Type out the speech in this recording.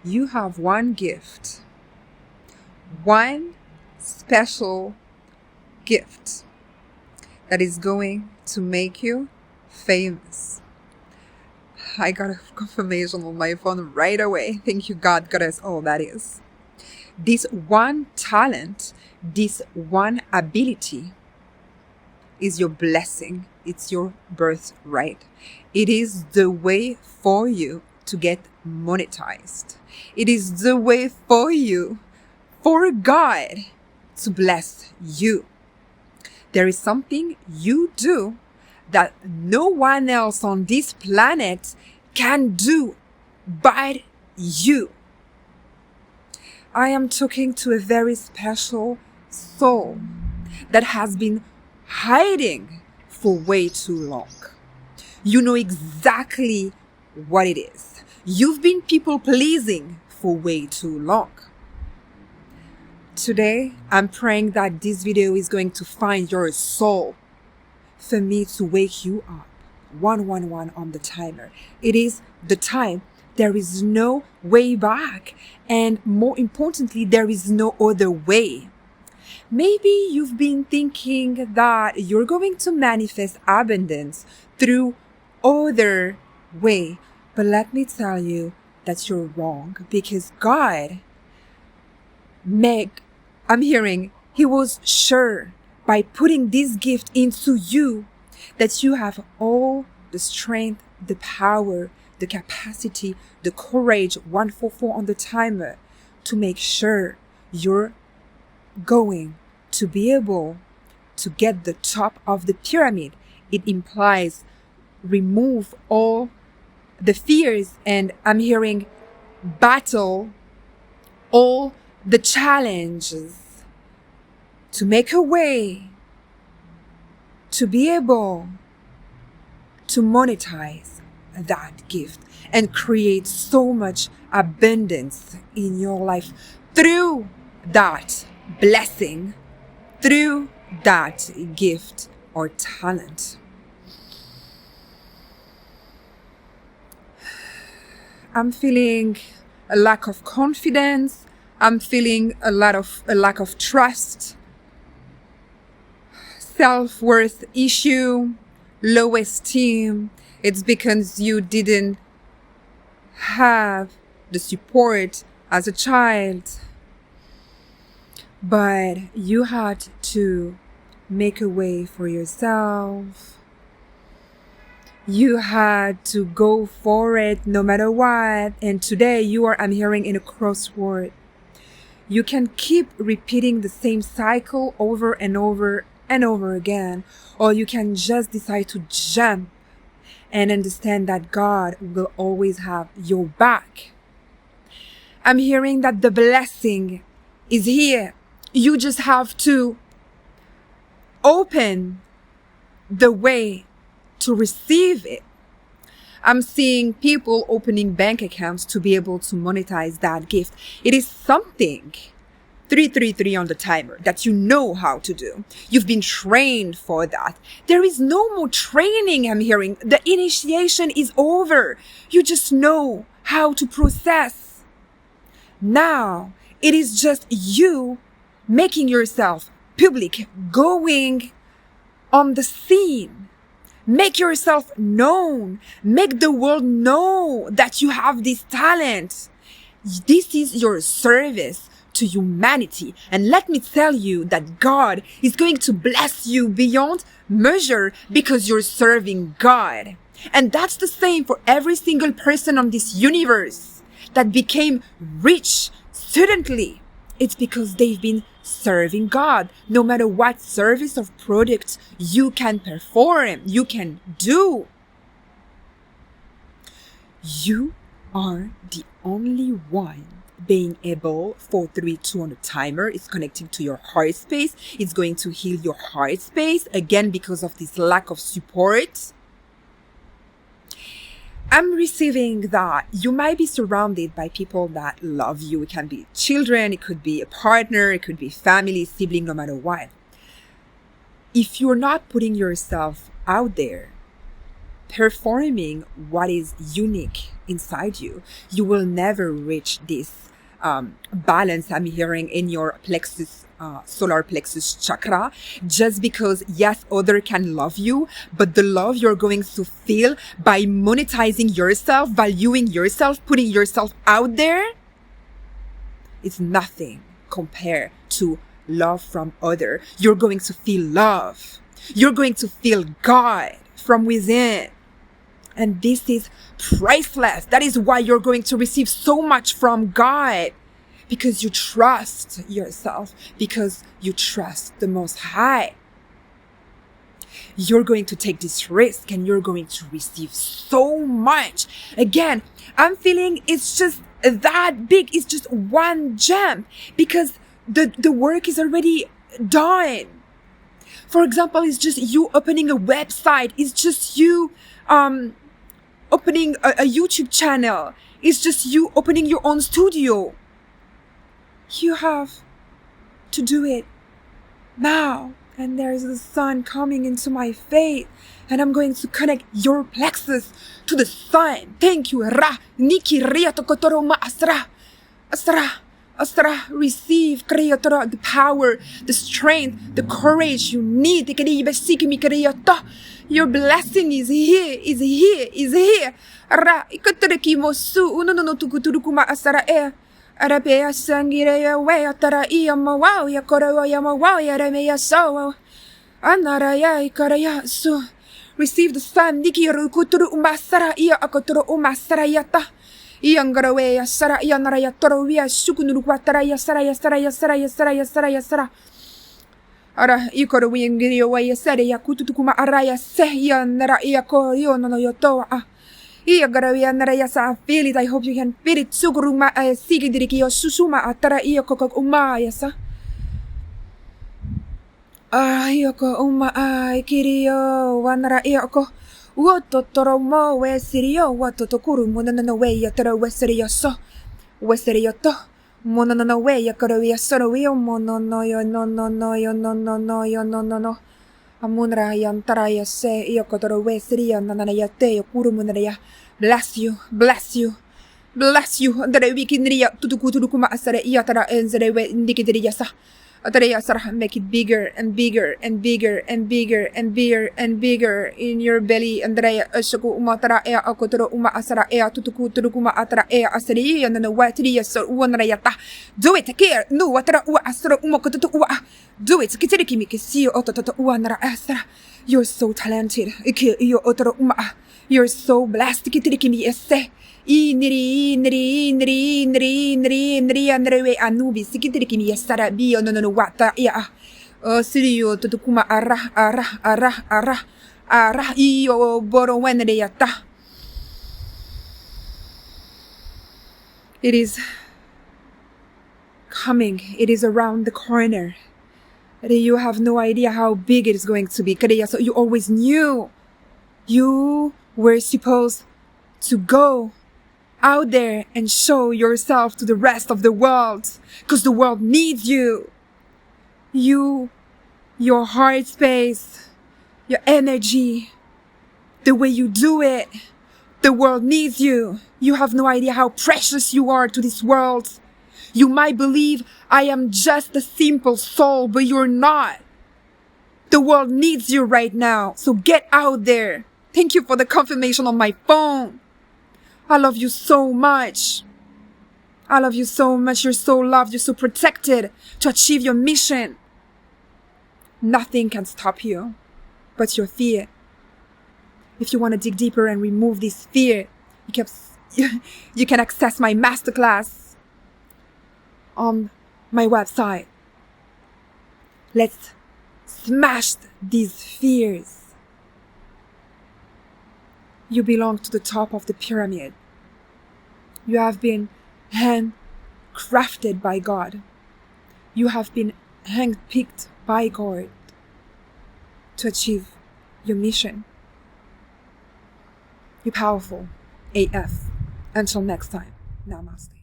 You have one gift, one special gift that is going to make you famous. I got a confirmation on my phone right away. Thank you, God, goddess. Oh, that is. This one talent, this one ability is your blessing. It's your birthright. It is the way for you to get monetized. It is the way for you, for God to bless you. There is something you do that no one else on this planet can do but you. I am talking to a very special soul that has been hiding for way too long. You know exactly what it is. You've been people pleasing for way too long. Today, I'm praying that this video is going to find your soul for me to wake you up. 111 on the timer. It is the time. There is no way back. And more importantly, there is no other way. Maybe you've been thinking that you're going to manifest abundance through other way. But let me tell you that you're wrong, because God He was sure by putting this gift into you that you have all the strength, the power, the capacity, the courage, 144 on the timer, to make sure you're going to be able to get the top of the pyramid. It implies remove all the fears, and I'm hearing battle all the challenges to make a way to be able to monetize that gift and create so much abundance in your life through that blessing, through that gift or talent. I'm feeling a lack of confidence. I'm feeling a lack of trust, self-worth issue, low esteem. It's because you didn't have the support as a child, but you had to make a way for yourself. You had to go for it no matter what. And today I'm hearing in a crossword. You can keep repeating the same cycle over and over and over again, or you can just decide to jump and understand that God will always have your back. I'm hearing that the blessing is here. You just have to open the way to receive it. I'm seeing people opening bank accounts to be able to monetize that gift. It is something, 333 on the timer, that you know how to do. You've been trained for that. There is no more training, I'm hearing. The initiation is over. You just know how to process. Now, it is just you making yourself public, going on the scene. Make yourself known. Make the world know that you have this talent. This is your service to humanity. And let me tell you that God is going to bless you beyond measure because you're serving God. And that's the same for every single person on this universe that became rich suddenly. It's because they've been serving God. No matter what service or product you can perform, you can do. You are the only one being able, 432 on the timer, is connecting to your heart space. It's going to heal your heart space, again, because of this lack of support. I'm receiving that you might be surrounded by people that love you. It can be children, it could be a partner, it could be family, sibling, no matter what. If you're not putting yourself out there, performing what is unique inside you, you will never reach this balance I'm hearing in your plexus, solar plexus chakra, just because, yes, other can love you, but the love you're going to feel by monetizing yourself, valuing yourself, putting yourself out there, it's nothing compared to love from other. You're going to feel love. You're going to feel God from within. And this is priceless. That is why you're going to receive so much from God. Because you trust yourself. Because you trust the Most High. You're going to take this risk and you're going to receive so much. Again, I'm feeling it's just that big. It's just one gem. Because the work is already done. For example, it's just you opening a website. It's just you opening a YouTube channel. It's just you opening your own studio. You have to do it now. And there's the sun coming into my face. And I'm going to connect your plexus to the sun. Thank you. Ra, Niki, Ria, Tokotoro, Ma, Asra. Asra. Asra, receive the power, the strength, the courage you need. Your blessing is here, is here, is here. Ra, ikataraki mosu, unono tukuturukuma asara e. Arabea sangirea way atara iamawao, yakoro yamawao, yaremeya so. Anaraya ikaraya so. Receive the sun, Niki Rukuturu umasara, ia akotoro umasara yata. Iangarawe Sara Yanaraya Torovia Sukunuquatara Sara Sara Sara Sara Sara Sara Ara Ikoro Wingirio Saria Kutukuma Araya Seya Nara Iako Yono Yotoa Iagaravia Narayasa. Feel it. I hope you can feel it. Sukuruma Sigidriki Susuma Atara Ioko Umayasa Ioko Uma Kirio Wanara Ioko. Wototoro mo wesirio watotokuru monano we yatara wesirio so wesirio to monano we yakoro yasoro yo monono yo no no no yo no no no yo no no no amunra yantara yase yokotoro wesirio nanana yate yokuru munria. Bless you, bless you, bless you. Ndare wikinria tutukuma asare yatara enzere we ndikidria sa. Make it bigger and bigger and bigger and bigger and bigger and bigger in your belly. Andrea Ashaku Umatara Ea Akotoro Uma Asara Ea Tutuku Turukuma Atara Ea Asari and the Watria so Wanayata. Do it, care, no Watara Ua Asara Umakotu Ua. Do it, Kitariki Mikisi Ototo Uanara Asara. You're so talented. You're Otoro Uma. You're so blessed. Kitariki mi esse. Inri Andrewe Anubi Sikitriki Yasara Bio no Wata Ya Sirio Tutukuma Ara Io Boro Wendeata. It is coming. It is around the corner. You have no idea how big it is going to be. So you always knew you were supposed to go out there and show yourself to the rest of the world, because the world needs you. Your heart space, your energy, the way you do it, the world needs you. You have no idea how precious you are to this world. You might believe I am just a simple soul, but you're not. The world needs you right now, so get out there. Thank you for the confirmation on my phone. I love you so much. I love you so much. You're so loved. You're so protected to achieve your mission. Nothing can stop you but your fear. If you want to dig deeper and remove this fear, you can access my masterclass on my website. Let's smash these fears. You belong to the top of the pyramid. You have been handcrafted by God. You have been handpicked by God to achieve your mission. You're powerful AF. Until next time, namaste.